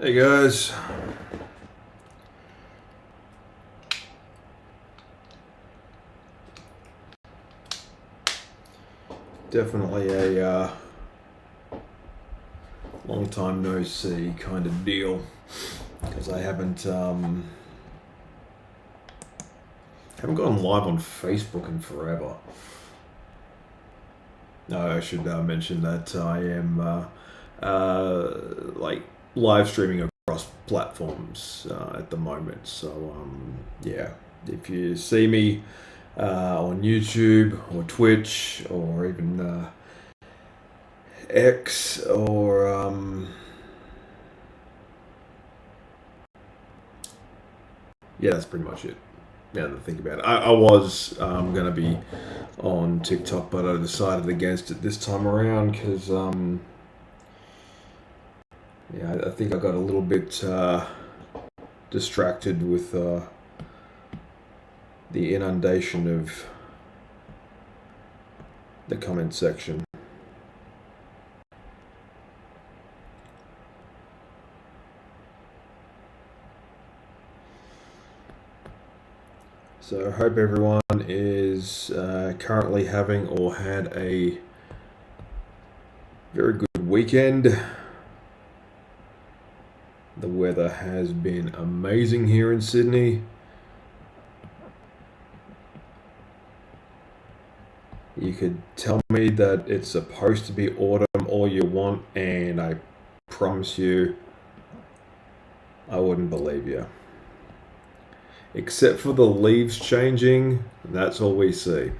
Hey guys, definitely a long time no see kind of deal because I haven't gone live on Facebook in forever. No, I should mention that I am like live streaming across platforms at the moment. So yeah, if you see me on YouTube or Twitch or even X or yeah, that's pretty much it. Now that I think about it, I was going to be on TikTok, but I decided against it this time around because yeah, I think I got a little bit distracted with the inundation of the comment section. So I hope everyone is currently having or had a very good weekend. The weather has been amazing here in Sydney. You could tell me that it's supposed to be autumn all you want, and I promise you, I wouldn't believe you. Except for the leaves changing, that's all we see.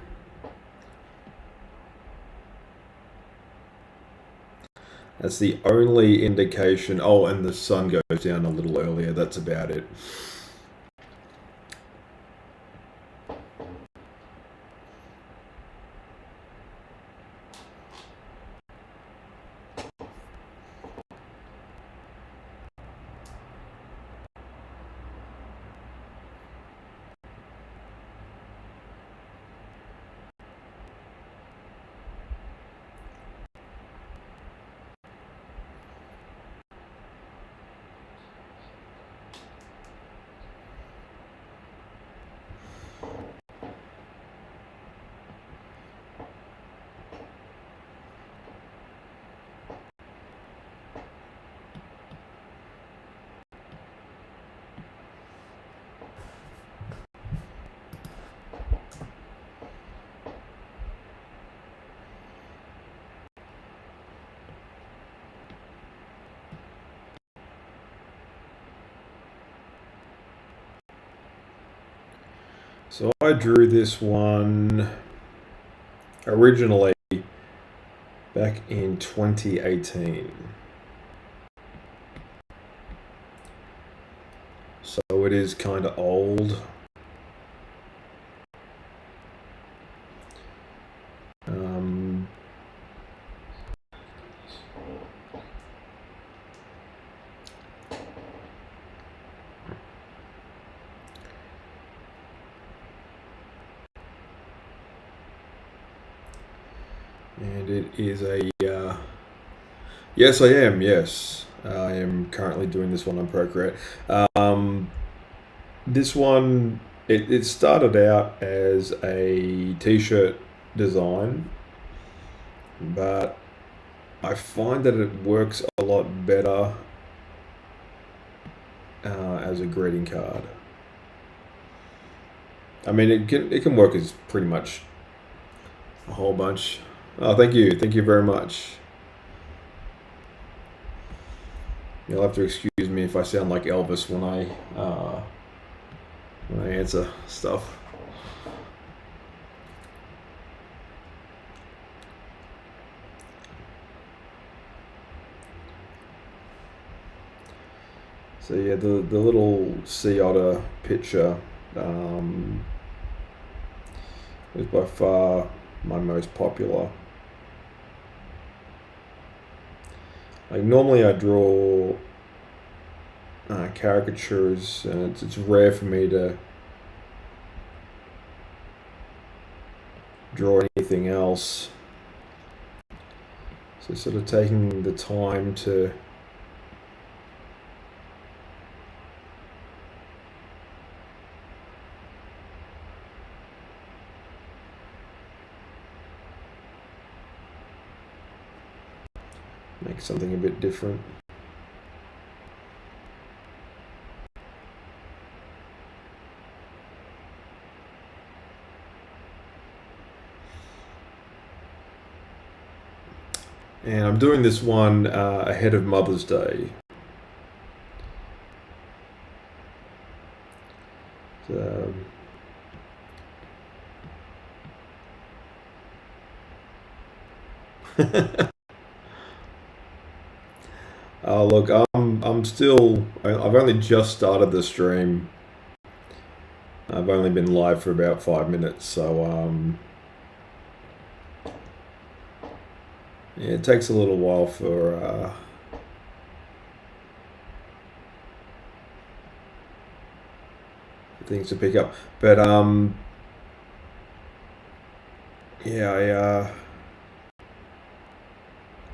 That's the only indication. Oh, and the sun goes down a little earlier. That's about it. So I drew this one originally back in 2018. So it is kind of old. Um, and it is a yes, I am. Yes, I am currently doing this one on Procreate. Um, this one it started out as a T-shirt design, but I find that it works a lot better as a greeting card. I mean, it can work as pretty much a whole bunch. Oh, thank you very much. You'll have to excuse me if I sound like Elvis when I answer stuff. So yeah, the little sea otter picture um, is by far my most popular. Like normally I draw caricatures, and it's rare for me to draw anything else. So sort of taking the time to make something a bit different. And I'm doing this one ahead of Mother's Day. So, look, I'm still. I've only just started the stream. I've only been live for about 5 minutes, so yeah, it takes a little while for things to pick up. But yeah,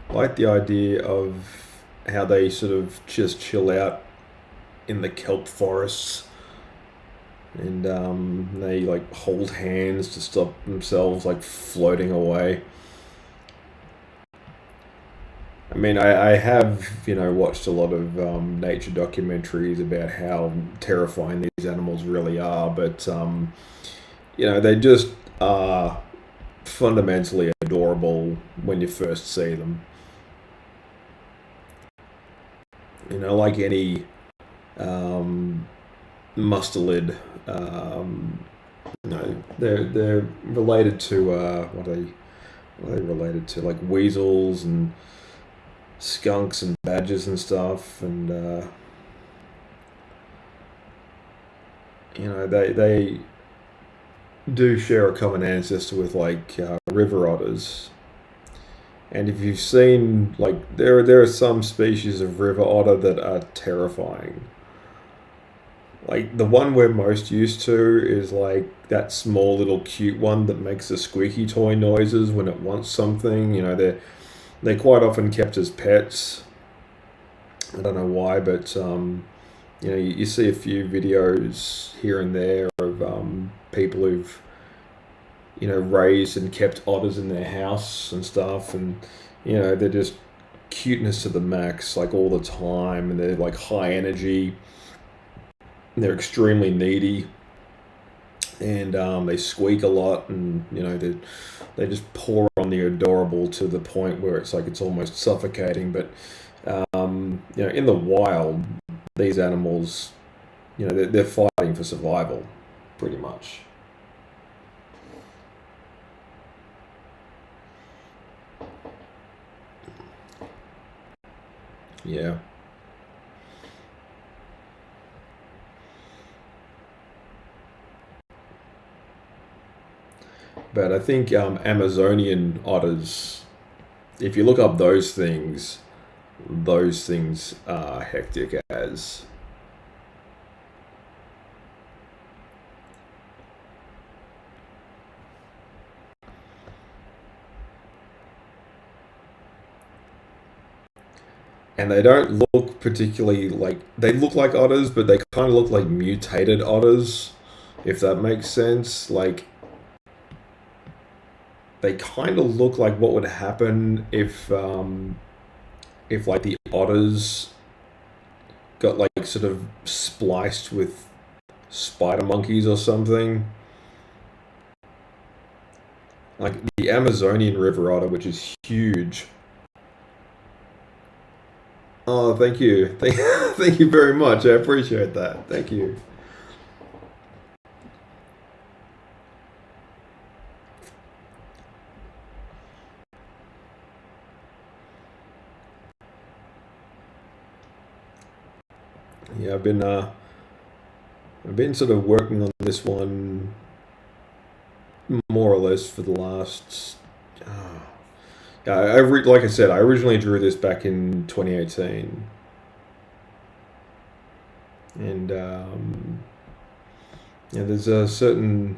I like the idea of how they sort of just chill out in the kelp forests, and they like hold hands to stop themselves like floating away. I mean, I have, watched a lot of nature documentaries about how terrifying these animals really are, but, they just are fundamentally adorable when you first see them. Like any um, mustelid, they're related to, what are they related to? Like weasels and skunks and badgers and stuff, and they do share a common ancestor with like river otters. And if you've seen like there are some species of river otter that are terrifying. Like the one we're most used to is like that small little cute one that makes the squeaky toy noises when it wants something. They're quite often kept as pets. I don't know why, but you see a few videos here and there of people who've raised and kept otters in their house and stuff, and they're just cuteness to the max, like all the time, and they're like high energy. And they're extremely needy, and they squeak a lot, and they just pour on the adorable to the point where it's like it's almost suffocating. But in the wild, these animals, they're fighting for survival, pretty much. Yeah. But I think Amazonian otters, if you look up those things are hectic as. And they don't look particularly like, they look like otters, but they kind of look like mutated otters, if that makes sense. Like, they kind of look like what would happen if like the otters got like sort of spliced with spider monkeys or something. Like the Amazonian river otter, which is huge. Oh, thank you. Thank you very much. I appreciate that. Thank you. Yeah, I've been sort of working on this one more or less for the last. Uh, yeah, like I said, I originally drew this back in 2018, and there's a certain,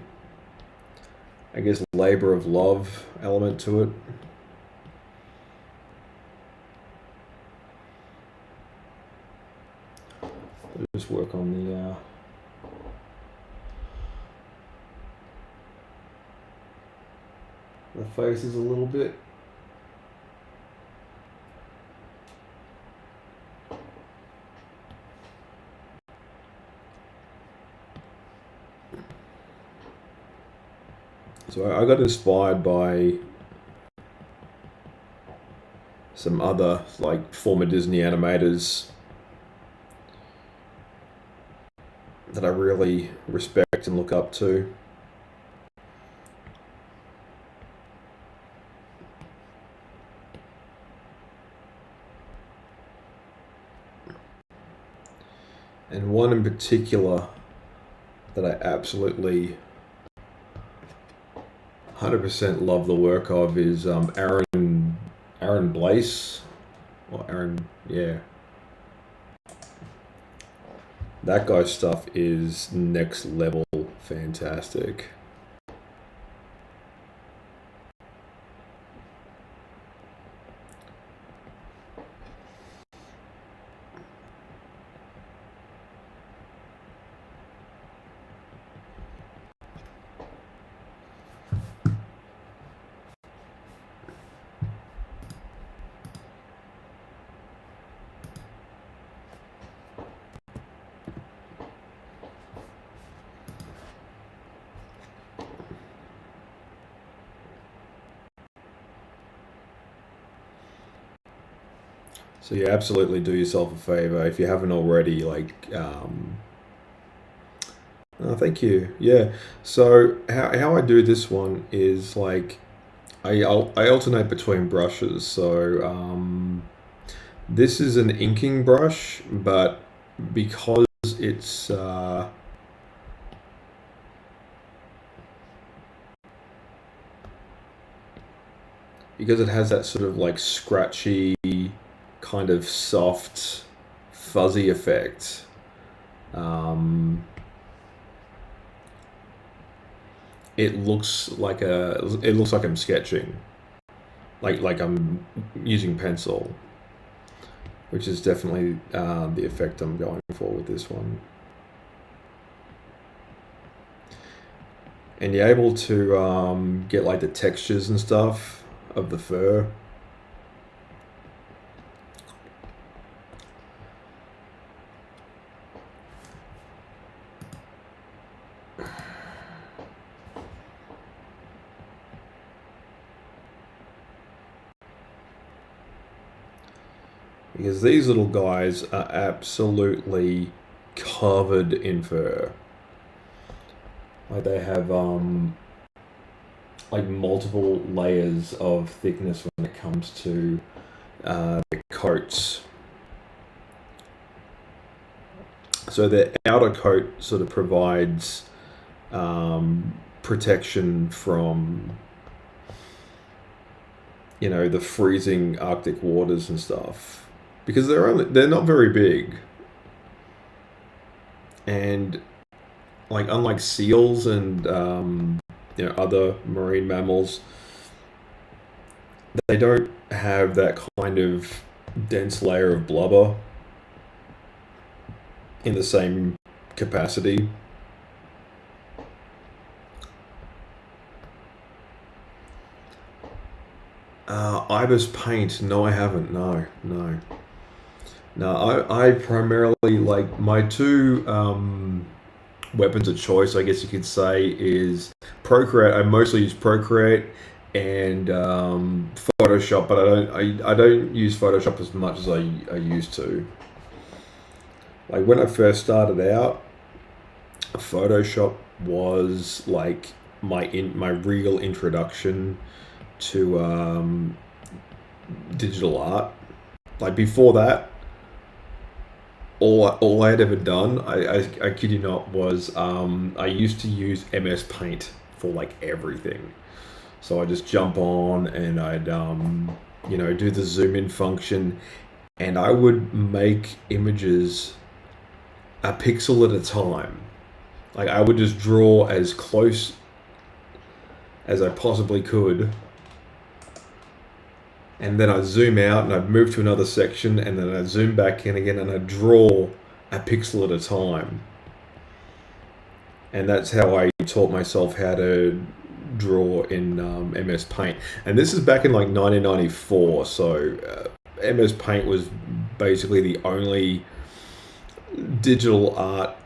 I guess, labor of love element to it. Just work on the faces a little bit. So I got inspired by some other like former Disney animators that I really respect and look up to. And one in particular that I absolutely 100% love the work of is Aaron Blaise, or Aaron, yeah. That guy's stuff is next level fantastic. So you absolutely do yourself a favor if you haven't already. Oh, thank you. Yeah. So how I do this one is like I alternate between brushes. So this is an inking brush, but because it's because it has that sort of like scratchy, kind of soft, fuzzy effect. Um, it looks like I'm sketching, like I'm using pencil, which is definitely the effect I'm going for with this one. And you're able to get like the textures and stuff of the fur. Because these little guys are absolutely covered in fur. Like they have like multiple layers of thickness when it comes to the coats. So the outer coat sort of provides protection from the freezing Arctic waters and stuff because they're not very big, and like unlike seals and other marine mammals, they don't have that kind of dense layer of blubber in the same capacity. Ibis paint? No, I haven't. No, no, no. I primarily like my two weapons of choice, I guess you could say, is Procreate. I mostly use Procreate and Photoshop, but I don't use Photoshop as much as I used to. Like when I first started out, Photoshop was like my real introduction to digital art. Like before that, all I had ever done, I kid you not, was I used to use MS Paint for like everything. So I just jump on and I'd do the zoom in function, and I would make images a pixel at a time. Like I would just draw as close as I possibly could, and then I'd zoom out and I'd move to another section, and then I'd zoom back in again and I'd draw a pixel at a time. And that's how I taught myself how to draw in MS Paint. And this is back in like 1994, so MS Paint was basically the only digital art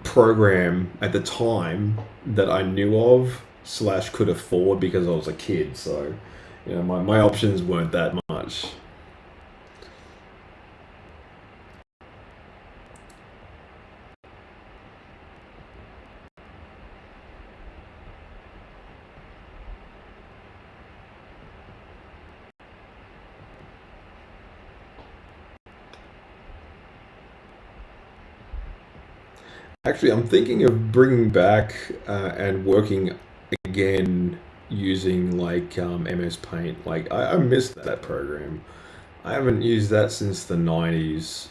program at the time that I knew of slash could afford because I was a kid. So, my options weren't that much. Actually, I'm thinking of bringing back and working again using like MS Paint. Like I missed that program. I haven't used that since the 90s.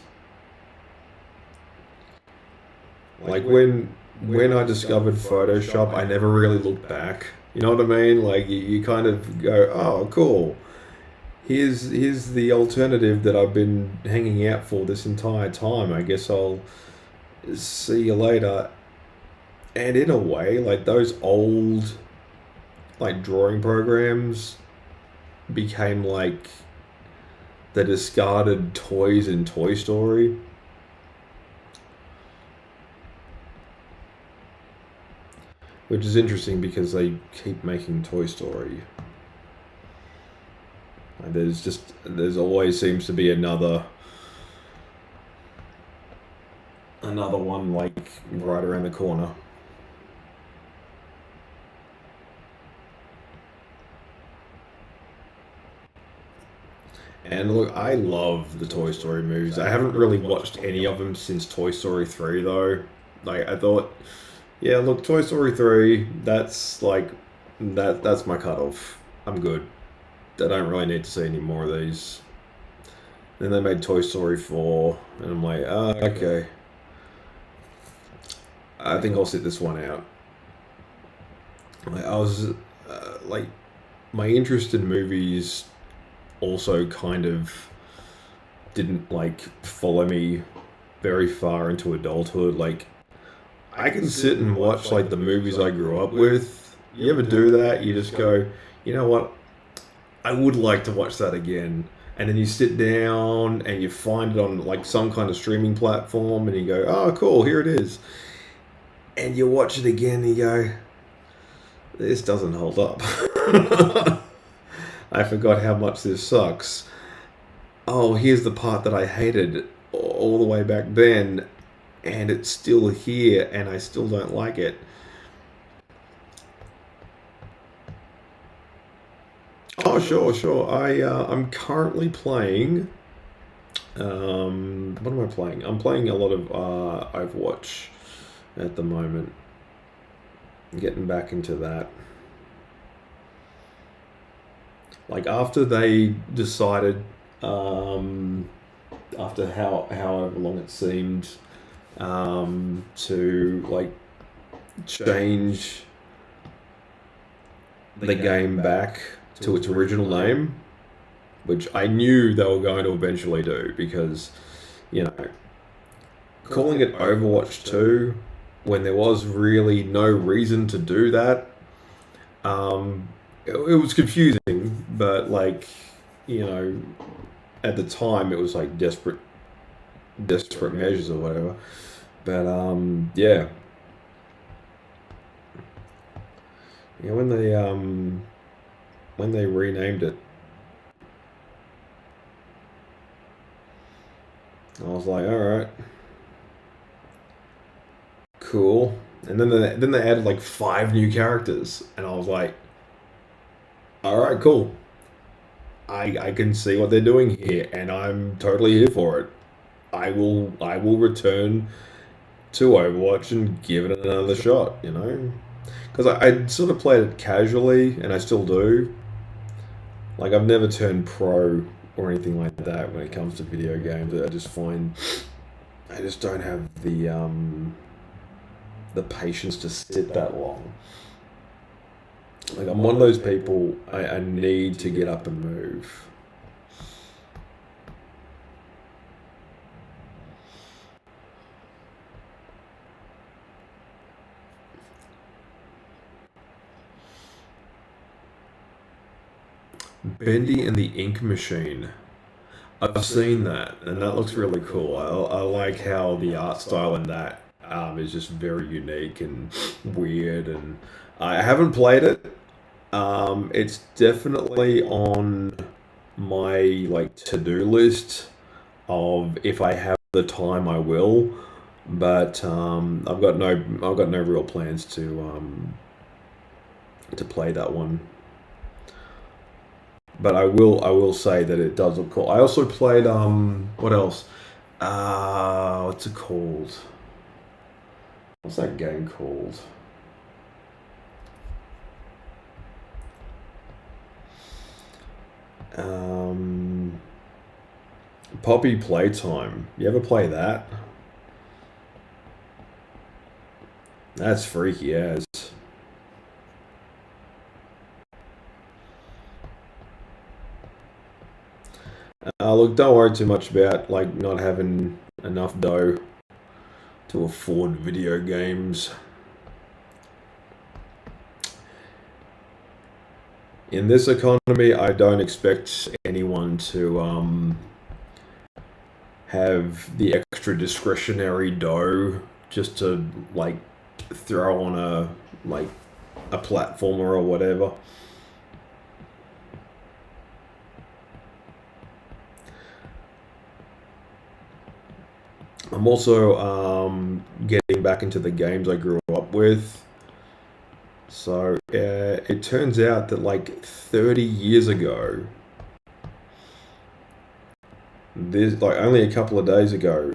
Like when I discovered Photoshop, I never really looked back. You know what I mean? Like you kind of go, oh, cool. Here's the alternative that I've been hanging out for this entire time. I guess I'll see you later. And in a way, like those old like drawing programs became like the discarded toys in Toy Story. Which is interesting because they keep making Toy Story. Like, there's always seems to be another one like right around the corner. And look, I love the Toy Story movies. I haven't really watched any of them since Toy Story 3 though. Like I thought, yeah, look, Toy Story 3, that's like that's my cutoff. I'm good. I don't really need to see any more of these. Then they made Toy Story 4, and I'm like, oh, okay. I think I'll sit this one out. Like, I was like, my interest in movies also kind of didn't like follow me very far into adulthood. Like, I can sit and watch like the movies I grew up with. You ever do that? You just go, you know what? I would like to watch that again. And then you sit down and you find it on like some kind of streaming platform and you go, oh, cool, here it is. And you watch it again and you go, this doesn't hold up. I forgot how much this sucks. Oh, here's the part that I hated all the way back then, and it's still here, and I still don't like it. Oh, sure, sure. I'm currently playing. What am I playing? I'm playing a lot of Overwatch at the moment. Getting back into that. Like after they decided, um, after however long it seemed, to like change the game back to its original name, which I knew they were going to eventually do because, you know, calling it Overwatch 2 when there was really no reason to do that, it was confusing, but like, you know, at the time it was like desperate measures or whatever. But yeah, yeah, when they renamed it, I was like, all right, cool. And then they added like five new characters, and I was like, all right, cool. I can see what they're doing here, and I'm totally here for it. I will return to Overwatch and give it another shot. You know, because I sort of played it casually, and I still do. Like I've never turned pro or anything like that when it comes to video games. I just find I just don't have the patience to sit that long. Like I'm one of those people. I need to get up and move. Bendy and the Ink Machine. I've seen that, and that looks really cool. I like how the art style in that is just very unique and weird, and I haven't played it. It's definitely on my like to-do list of if I have the time, I will. But I've got no real plans to play that one. But I will say that it does look cool. I also played what else? What's it called? What's that game called? Um, Poppy Playtime. You ever play that? That's freaky as. Look, don't worry too much about like not having enough dough to afford video games. In this economy, I don't expect anyone to have the extra discretionary dough just to like throw on like a platformer or whatever. I'm also getting back into the games I grew up with. So it turns out that like 30 years ago, this like only a couple of days ago,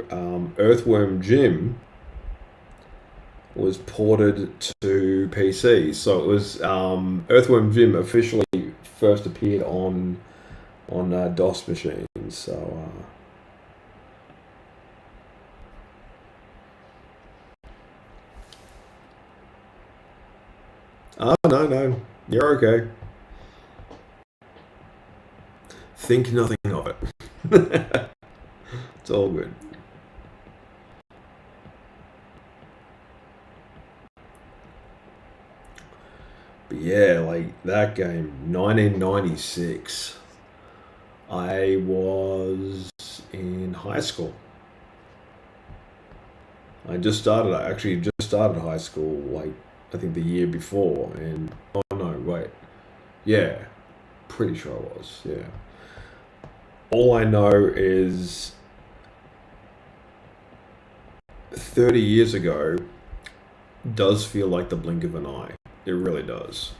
Earthworm Jim was ported to PC. So it was Earthworm Jim officially first appeared on DOS machines. So no, no, you're okay. Think nothing of it. It's all good. But yeah, like that game, 1996. I was in high school. I actually just started high school, like I think the year before. And oh no, wait, yeah, pretty sure I was. Yeah. All I know is 30 years ago does feel like the blink of an eye. It really does.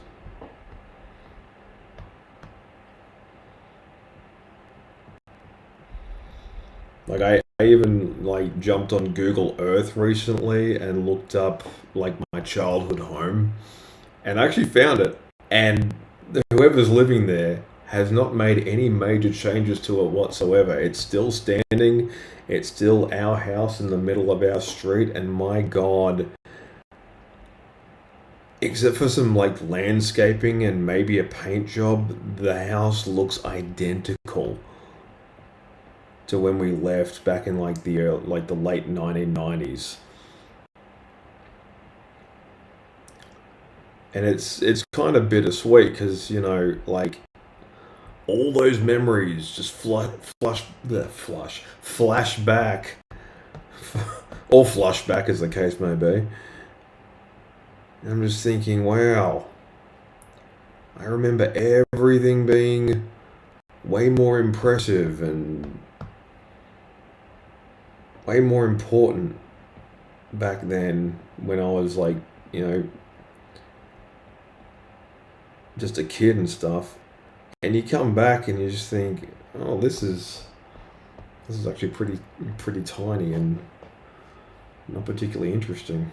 Like I even like jumped on Google Earth recently and looked up like my childhood home and I actually found it. And whoever's living there has not made any major changes to it whatsoever. It's still standing. It's still our house in the middle of our street. And my God, except for some like landscaping and maybe a paint job, the house looks identical to when we left back in like the late 1990s. And it's kind of bittersweet because like all those memories just flash back, or flush back as the case may be. And I'm just thinking, wow, I remember everything being way more impressive and way more important back then when I was like, you know, just a kid and stuff. And you come back and you just think, oh, this is actually pretty tiny and not particularly interesting.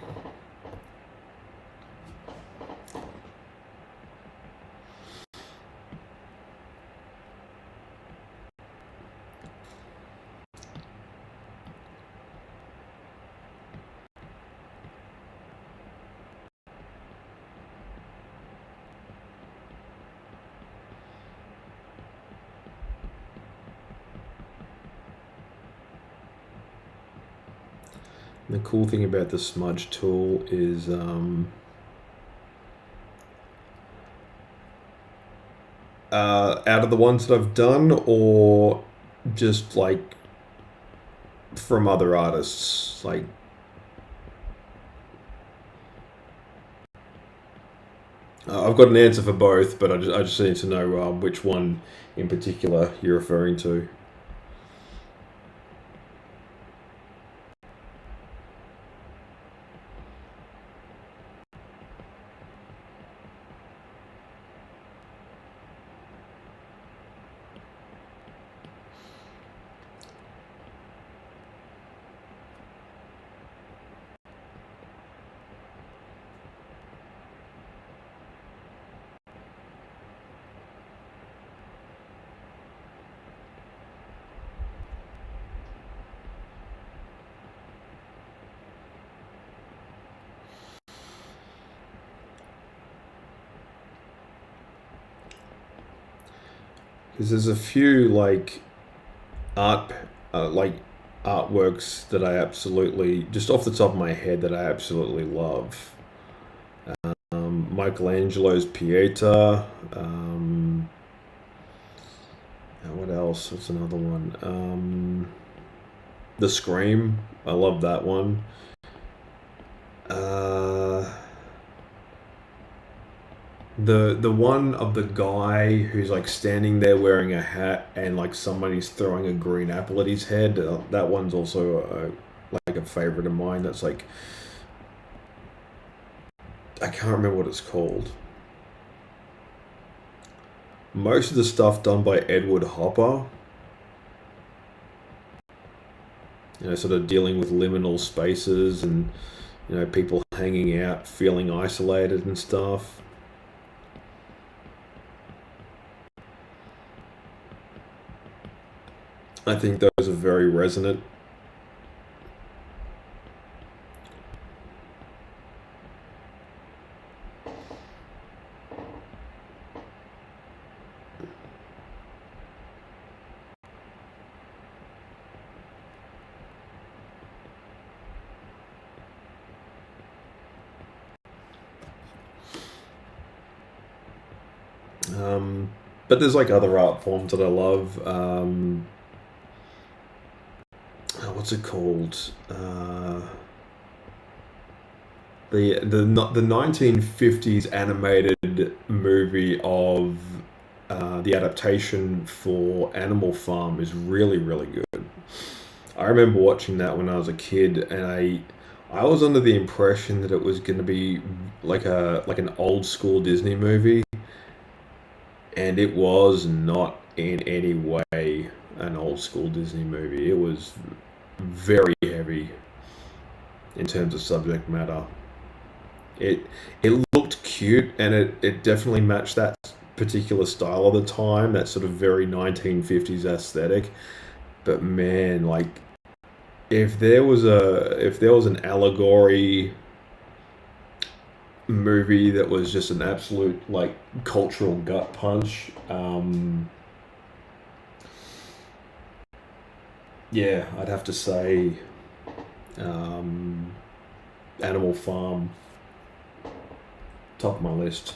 The cool thing about the smudge tool is out of the ones that I've done, or just like from other artists, like I've got an answer for both, but I just need to know which one in particular you're referring to. Because there's a few art, like artworks that I absolutely, just off the top of my head, that I absolutely love. Michelangelo's Pieta. What else? What's another one? The Scream. I love that one. Uh, the one of the guy who's like standing there wearing a hat and like somebody's throwing a green apple at his head. That one's also like a favorite of mine. That's like I can't remember what it's called. Most of the stuff done by Edward Hopper, sort of dealing with liminal spaces and people hanging out, feeling isolated and stuff. I think those are very resonant. Um, but there's like other art forms that I love. What's it called? The 1950s animated movie of the adaptation for Animal Farm is really really good. I remember watching that when I was a kid, and I was under the impression that it was going to be like an old school Disney movie, and it was not in any way an old school Disney movie. It was very heavy in terms of subject matter. It it looked cute, and it definitely matched that particular style of the time, that sort of very 1950s aesthetic. But man, like if there was an allegory movie that was just an absolute like cultural gut punch, yeah, I'd have to say um, Animal Farm, top of my list.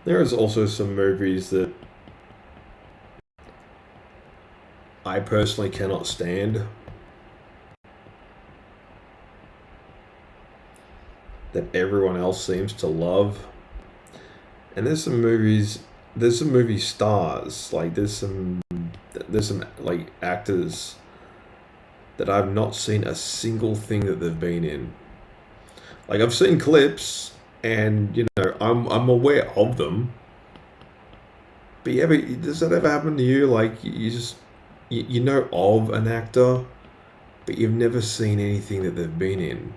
There is also some movies that I personally cannot stand that everyone else seems to love. And there's some movie stars, like there's some like actors that I've not seen a single thing that they've been in. Like I've seen clips, and I'm aware of them. But yeah, but does that ever happen to you? Like you just you know of an actor, but you've never seen anything that they've been in,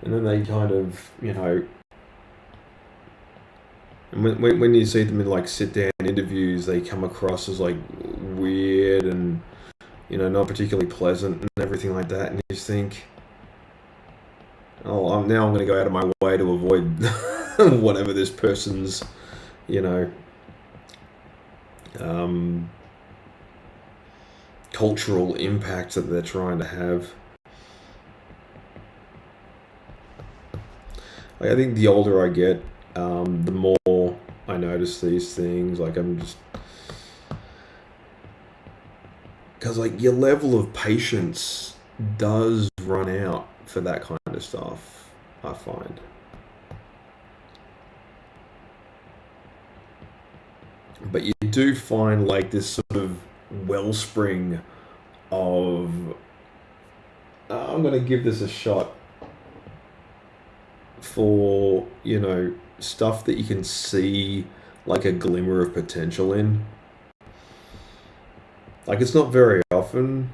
and then they kind of and when you see them in like sit down interviews, they come across as like weird and not particularly pleasant and everything like that, and you just think, Oh, I'm going to go out of my way to avoid whatever this person's, you know, um, cultural impact that they're trying to have. Like, I think the older I get, the more I notice these things. Like I'm just because like your level of patience does run out for that kind of stuff. I find, but you do find like this sort of wellspring of I'm gonna give this a shot for stuff that you can see like a glimmer of potential in. Like it's not very often,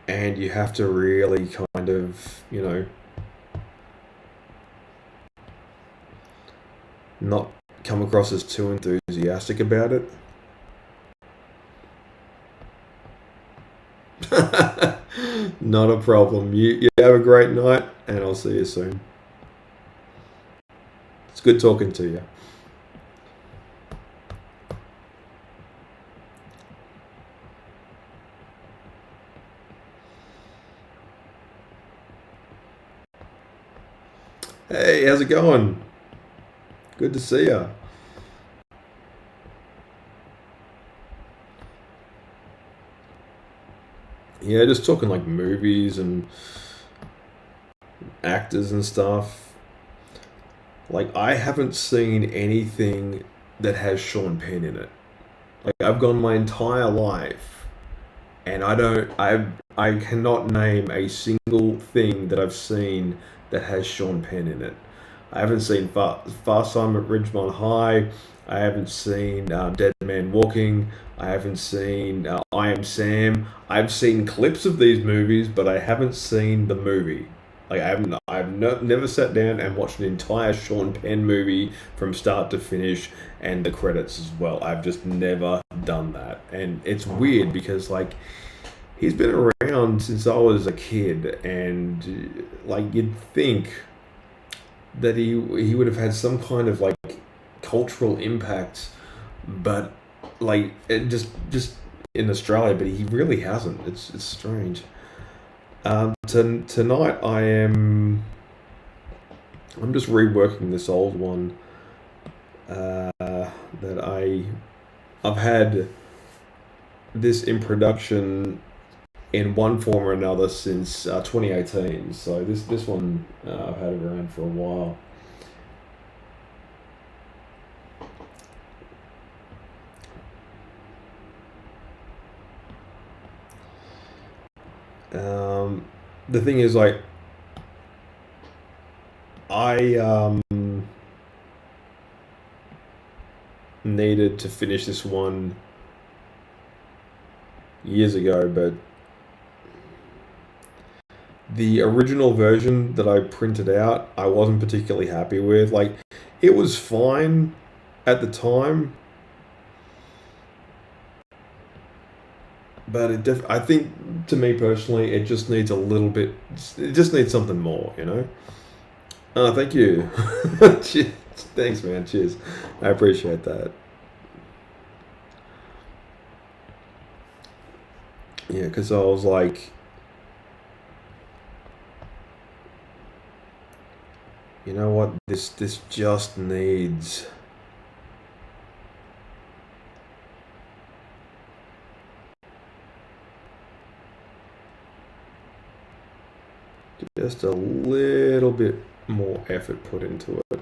and you have to really kind of not come across as too enthusiastic about it. Not a problem. You have a great night, and I'll see you soon. It's good talking to you. Hey, how's it going? Good to see you. Yeah, just talking like movies and actors and stuff. Like, I haven't seen anything that has Sean Penn in it. Like, I've gone my entire life, and I cannot name a single thing that I've seen that has Sean Penn in it. I haven't seen Fast Time at Ridgemont High. I haven't seen Dead Man Walking. I haven't seen I Am Sam. I've seen clips of these movies, but I haven't seen the movie. Like never sat down and watched an entire Sean Penn movie from start to finish and the credits as well. I've just never done that, and it's weird because like he's been around since I was a kid, and like you'd think that he would have had some kind of like cultural impact, but like it just in Australia, but he really hasn't. It's strange. Tonight I'm just reworking this old one that I've had this in production in one form or another since 2018. So this one I've had it around for a while. The thing is, like, I needed to finish this one years ago, but the original version that I printed out, I wasn't particularly happy with. Like, it was fine at the time, but I think to me personally, it just needs a little bit. It just needs something more, you know. Oh, thank you. Cheers. Thanks, man. Cheers. I appreciate that. Yeah, because I was like, you know what? This just needs just a little bit more effort put into it.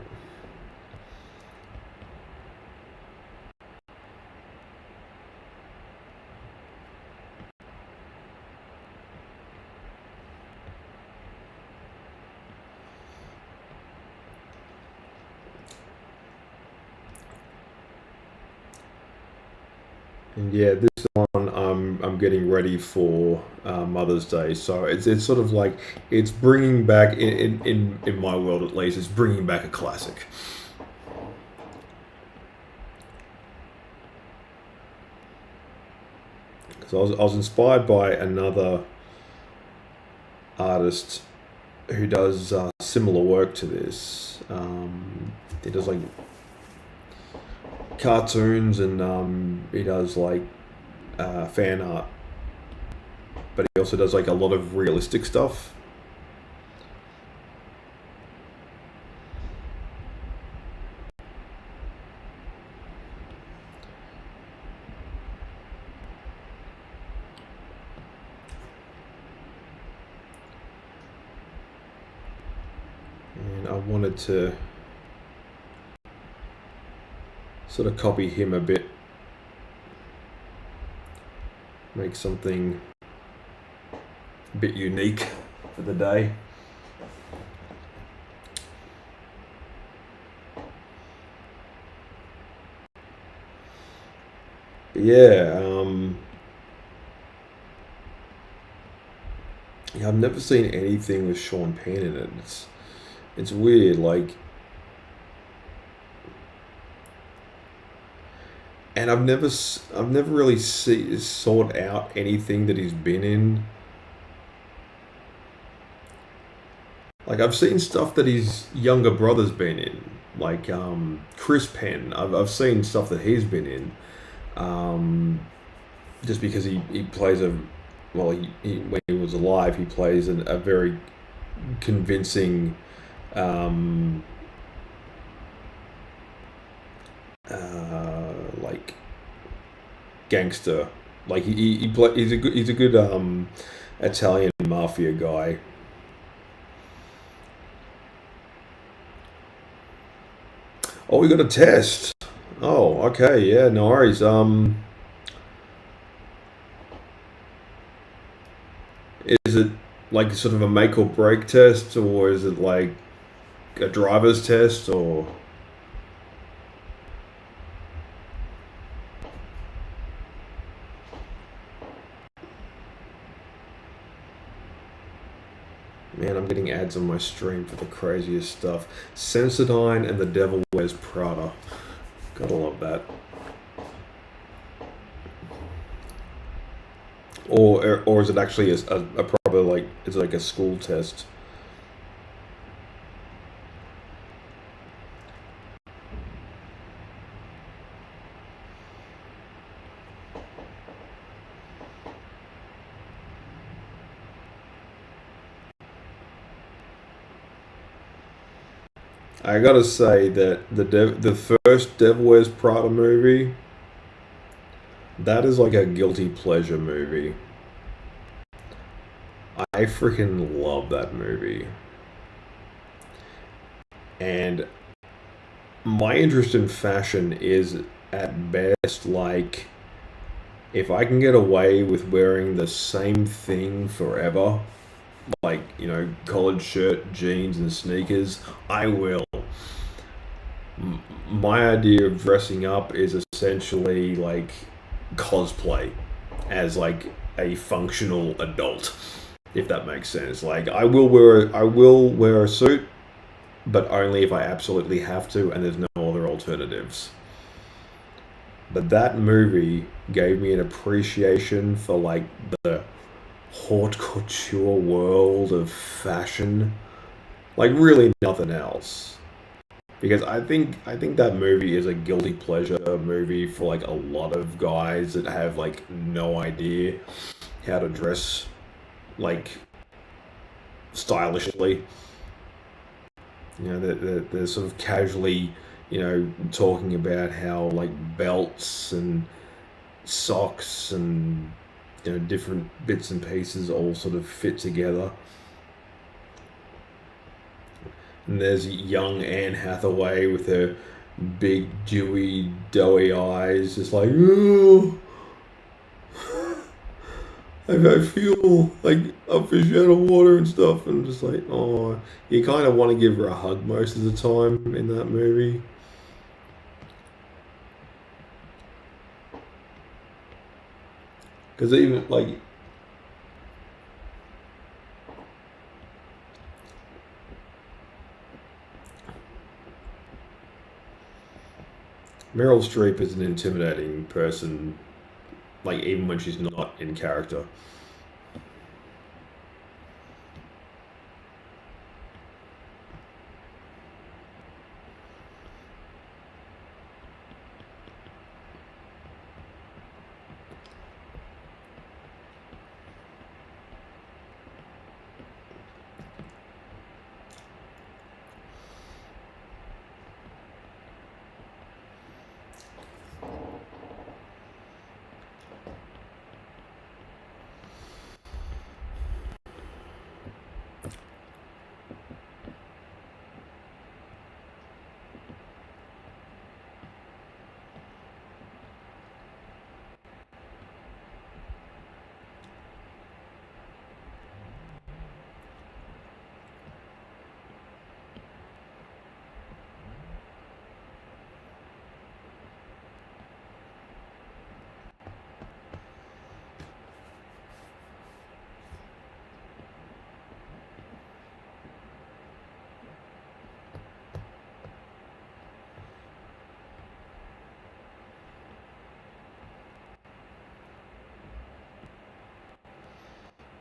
And yeah, this one I'm getting ready for Mother's Day, so it's sort of like it's bringing back in my world at least, it's bringing back a classic. So I was inspired by another artist who does similar work to this. He does like cartoons and he does like fan art, but he also does like a lot of realistic stuff. And I wanted to sort of copy him a bit, make something a bit unique for the day. But yeah, yeah, I've never seen anything with Sean Penn in it. It's weird, like, and I've never really sought out anything that he's been in. Like I've seen stuff that his younger brother's been in, like Chris Penn. I've seen stuff that he's been in, um, just because he plays a well when he was alive he plays a very convincing um, like gangster. Like he's a good Italian mafia guy. Oh, we got a test. Oh, okay, yeah, no worries. Is it like sort of a make or break test, or is it like a driver's test, or man? I'm getting ads on my stream for the craziest stuff. Sensodyne and the Devil Wears Prada. Gotta love that. Or is it actually a proper like it's like a school test? I gotta say that the first Devil Wears Prada movie, that is like a guilty pleasure movie. I freaking love that movie. And my interest in fashion is at best like if I can get away with wearing the same thing forever, like, you know, collared shirt, jeans, and sneakers, I will. My idea of dressing up is essentially like cosplay as like a functional adult, if that makes sense. Like I will wear a suit, but only if I absolutely have to and there's no other alternatives. But that movie gave me an appreciation for like the haute couture world of fashion, like really nothing else. Because I think that movie is a guilty pleasure movie for like a lot of guys that have like no idea how to dress like stylishly. You know, they're sort of casually, you know, talking about how like belts and socks and, you know, different bits and pieces all sort of fit together. And there's young Anne Hathaway with her big, dewy, doughy eyes, just like, oh, I feel like a fish out of water and stuff. And just like, oh, you kind of want to give her a hug most of the time in that movie. Because even like Meryl Streep is an intimidating person, like even when she's not in character.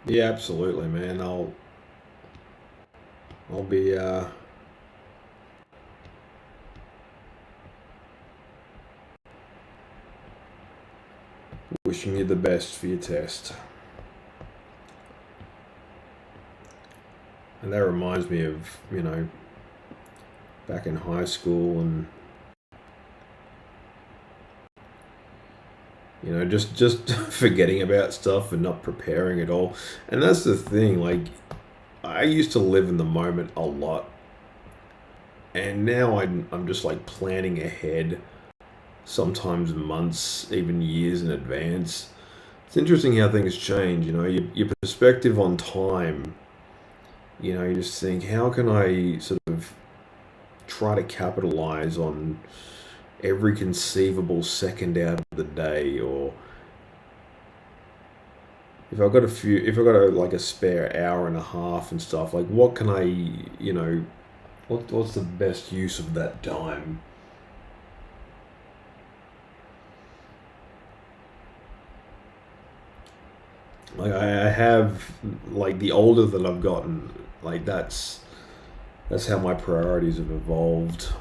Yeah, absolutely, man. I'll be wishing you the best for your test. And that reminds me of, back in high school and just forgetting about stuff and not preparing at all. And that's the thing, like I used to live in the moment a lot, and now I'm just like planning ahead, sometimes months, even years in advance. It's interesting how things change, your perspective on time. You just think, how can I sort of try to capitalize on every conceivable second out of the day, or if I've got like a spare hour and a half and stuff, like what can I, what's the best use of that time? Like I have, like the older that I've gotten, like that's how my priorities have evolved.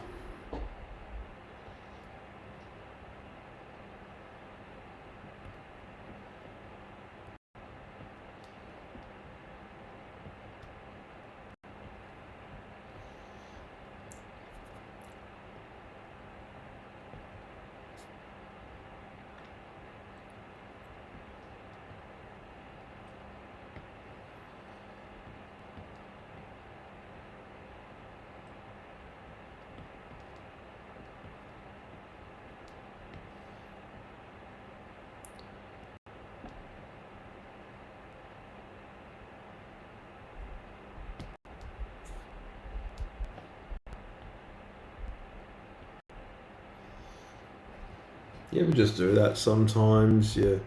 You ever just do that sometimes? You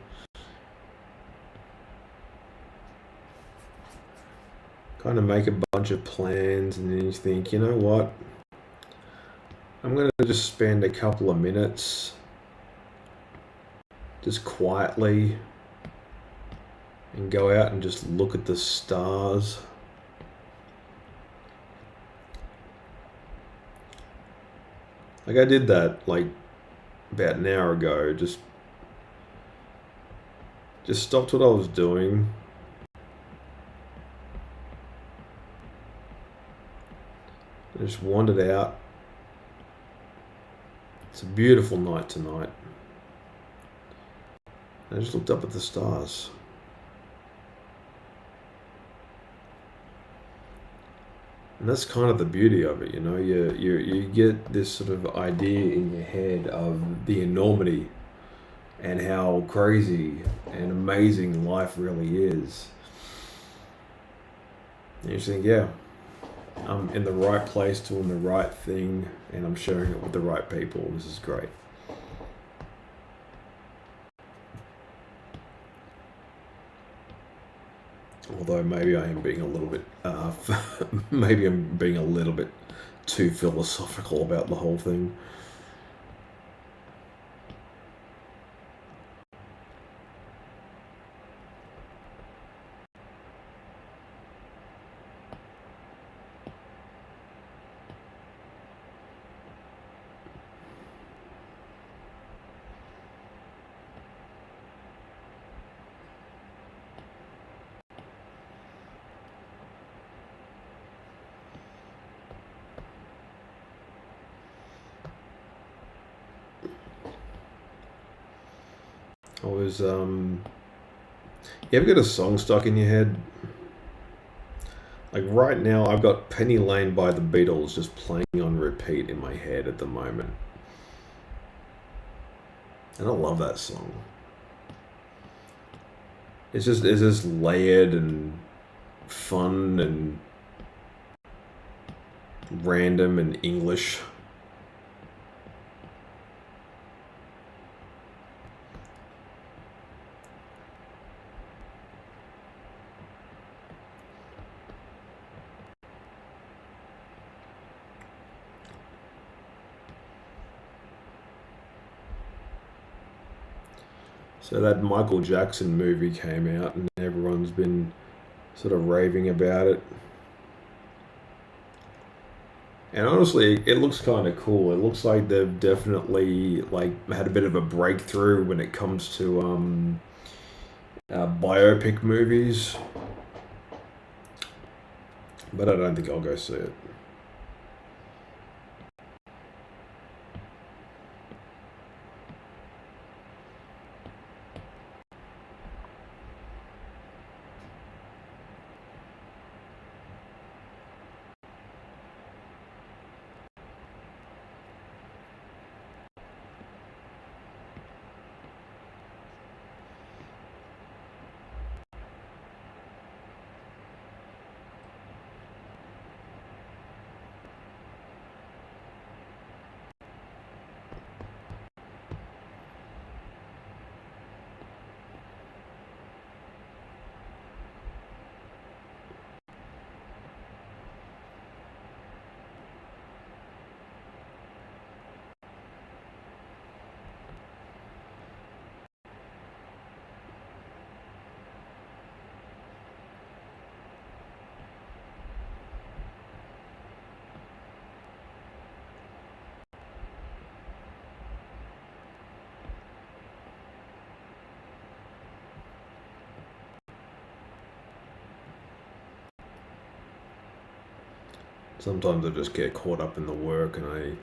kind of make a bunch of plans and then you think, you know what? I'm going to just spend a couple of minutes just quietly and go out and just look at the stars. Like I did that like about an hour ago. Just stopped what I was doing. I just wandered out. It's a beautiful night tonight. I just looked up at the stars. And that's kind of the beauty of it, You get this sort of idea in your head of the enormity and how crazy and amazing life really is. And you think, yeah, I'm in the right place doing the right thing and I'm sharing it with the right people. This is great. Although maybe I am being a little bit, maybe I'm being a little bit too philosophical about the whole thing. I was, you ever get a song stuck in your head? Like right now, I've got Penny Lane by the Beatles just playing on repeat in my head at the moment. And I love that song. It's just layered and fun and random and English. So that Michael Jackson movie came out, and everyone's been sort of raving about it. And honestly, it looks kind of cool. It looks like they've definitely like had a bit of a breakthrough when it comes to biopic movies. But I don't think I'll go see it. Sometimes I just get caught up in the work and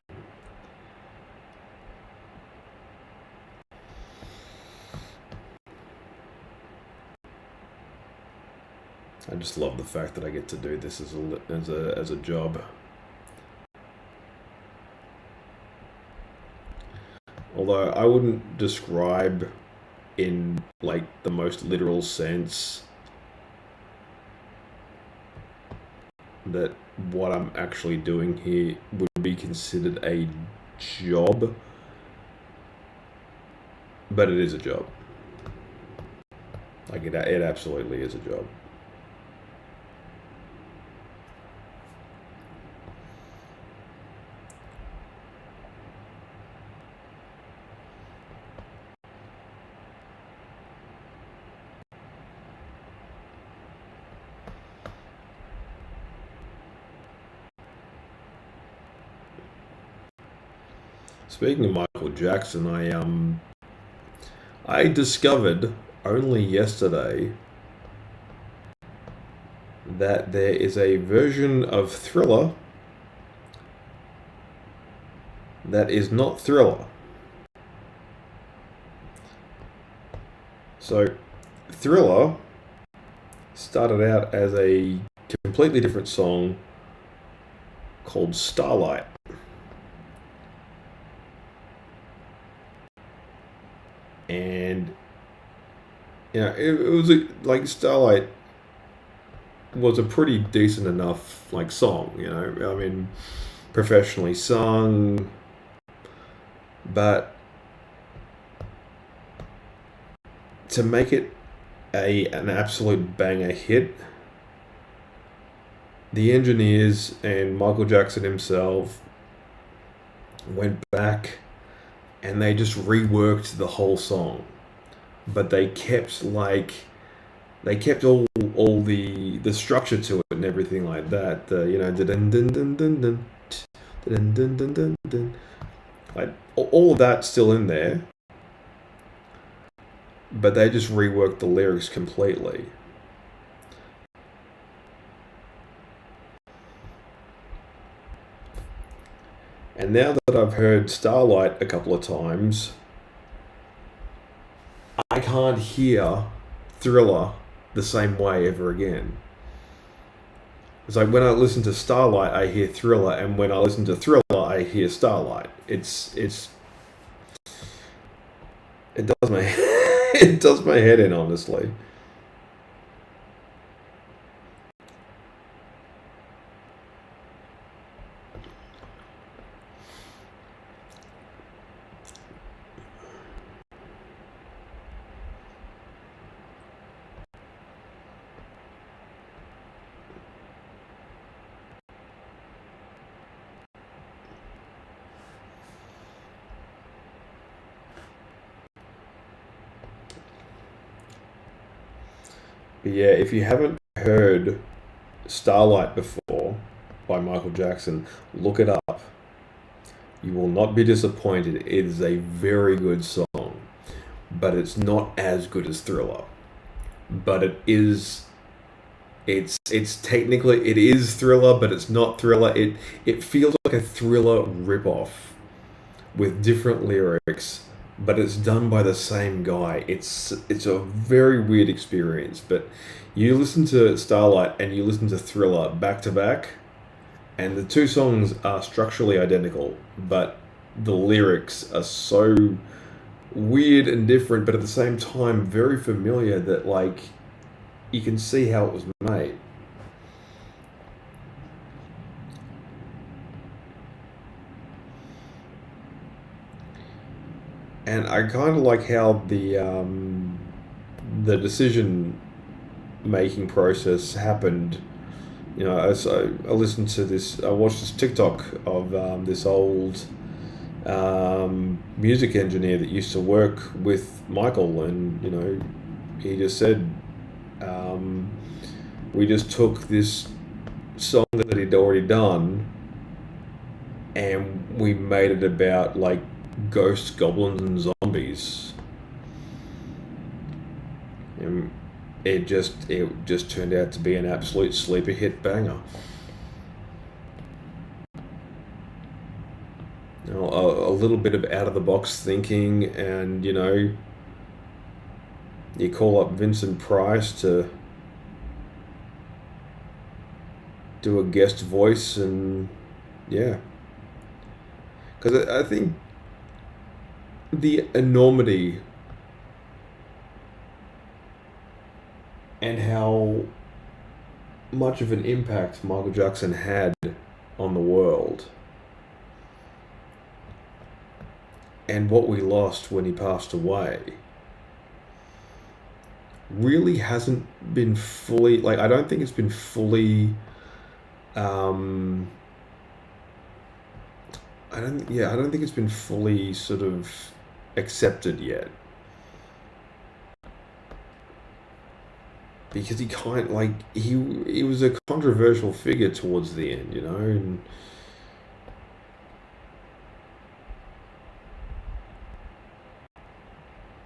I just love the fact that I get to do this as a job. Although I wouldn't describe in like the most literal sense that what I'm actually doing here would be considered a job, but it is a job. Like it absolutely is a job. Speaking of Michael Jackson, I discovered only yesterday that there is a version of Thriller that is not Thriller. So, Thriller started out as a completely different song called Starlight. And, it was like Starlight was a pretty decent enough like song, I mean, professionally sung, but to make it an absolute banger hit, the engineers and Michael Jackson himself went back and they just reworked the whole song, but they kept all the structure to it and everything like that. Dun dun dun dun dun dun dun dun dun dun. Like all of that's still in there, but they just reworked the lyrics completely. And now that I've heard Starlight a couple of times, I can't hear Thriller the same way ever again. It's like when I listen to Starlight, I hear Thriller, and when I listen to Thriller, I hear Starlight. It does my it does my head in, honestly. But yeah, if you haven't heard Starlight before by Michael Jackson, look it up. You will not be disappointed. It is a very good song, but it's not as good as Thriller. But it is. It's technically it is Thriller, but it's not Thriller. It feels like a Thriller ripoff with different lyrics, but it's done by the same guy. It's a very weird experience. But you listen to Starlight and you listen to Thriller back to back, and the two songs are structurally identical, but the lyrics are so weird and different, but at the same time very familiar that like you can see how it was made. And I kind of like how the decision making process happened. You know, I listened to this. I watched this TikTok of this old music engineer that used to work with Michael, and you know, he just said, um, we just took this song that he'd already done, and we made it about like ghosts, goblins, and zombies. And it just turned out to be an absolute sleeper hit banger. You know, a little bit of out of the box thinking, and you know, you call up Vincent Price to do a guest voice, and yeah, because I think the enormity and how much of an impact Michael Jackson had on the world, and what we lost when he passed away, really hasn't been fully, like, I don't think it's been fully, um, I don't think it's been fully sort of accepted yet. Because he kind like he was a controversial figure towards the end, you know, and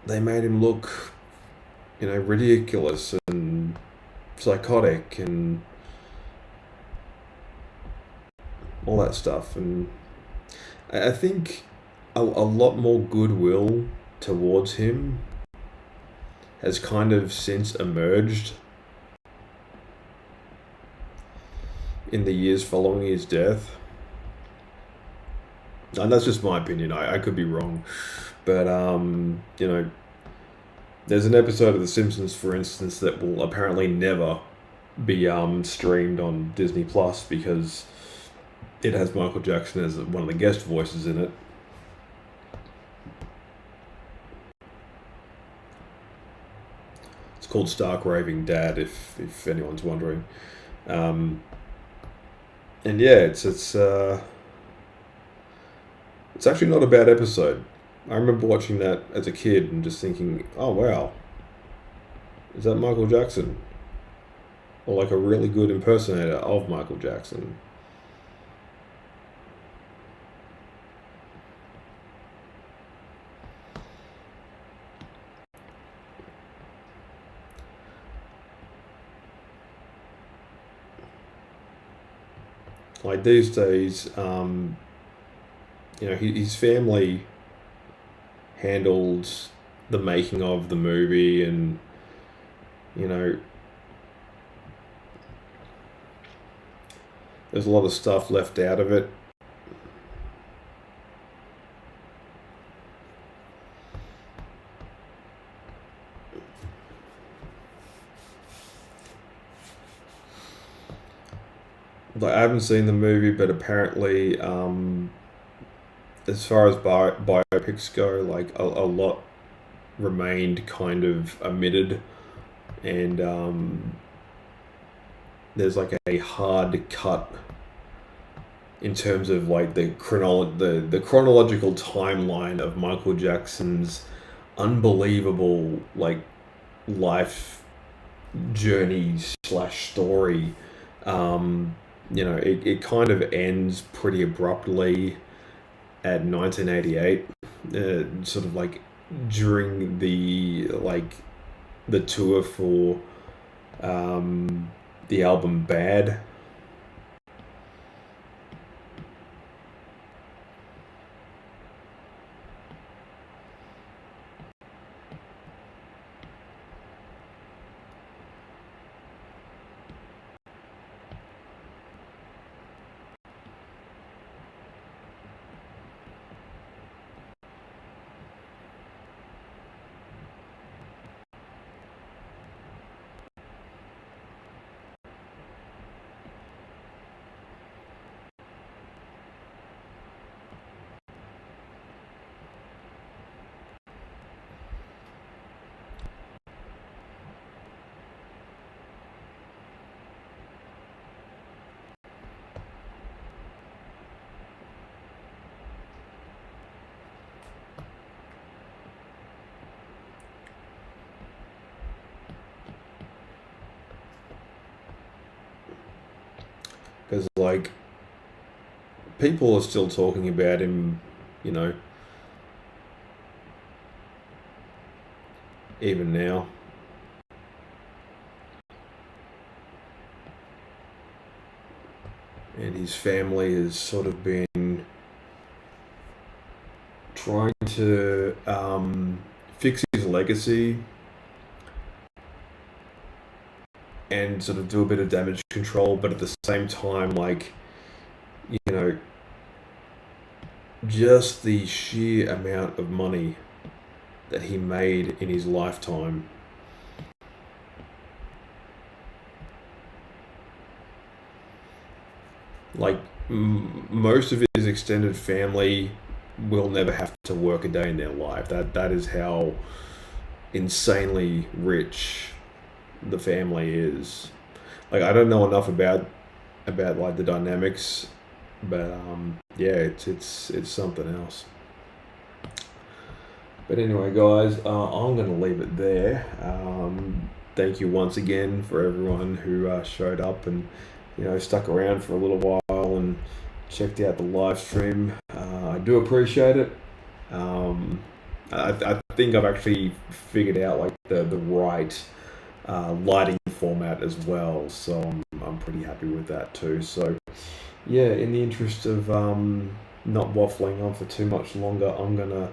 they made him look, you know, ridiculous and psychotic and all that stuff. And I think a lot more goodwill towards him has kind of since emerged in the years following his death. And that's just my opinion. I could be wrong. But, you know, there's an episode of The Simpsons, for instance, that will apparently never be streamed on Disney Plus because it has Michael Jackson as one of the guest voices in it. It's called Stark Raving Dad, if anyone's wondering. Um, and yeah, it's actually not a bad episode. I remember watching that as a kid and just thinking, oh wow, is that Michael Jackson? Or like a really good impersonator of Michael Jackson. Like these days, you know, his family handled the making of the movie, and you know, there's a lot of stuff left out of it. Like I haven't seen the movie, but apparently, as far as biopics go, like a lot remained kind of omitted, and there's like a hard cut in terms of like the chronological timeline of Michael Jackson's unbelievable like life journey slash story, it kind of ends pretty abruptly at 1988, sort of like during the tour for the album Bad. Because like people are still talking about him, you know, even now. And his family has sort of been trying to fix his legacy and sort of do a bit of damage control, but at the same time, like, you know, just the sheer amount of money that he made in his lifetime. Like, most of his extended family will never have to work a day in their life. That is how insanely rich the family is. Like, I don't know enough about like the dynamics, but yeah, it's something else. But anyway, guys, I'm going to leave it there. Thank you once again for everyone who showed up and stuck around for a little while and checked out the live stream. I do appreciate it. I think I've actually figured out like the right lighting format as well, so I'm pretty happy with that too. So yeah, in the interest of not waffling on for too much longer, I'm gonna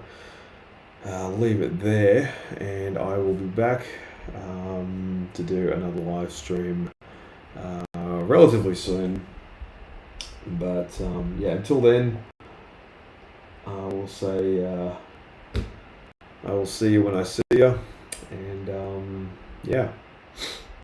leave it there, and I will be back to do another live stream relatively soon. But yeah, until then, I will say I will see you when I see you, and yeah.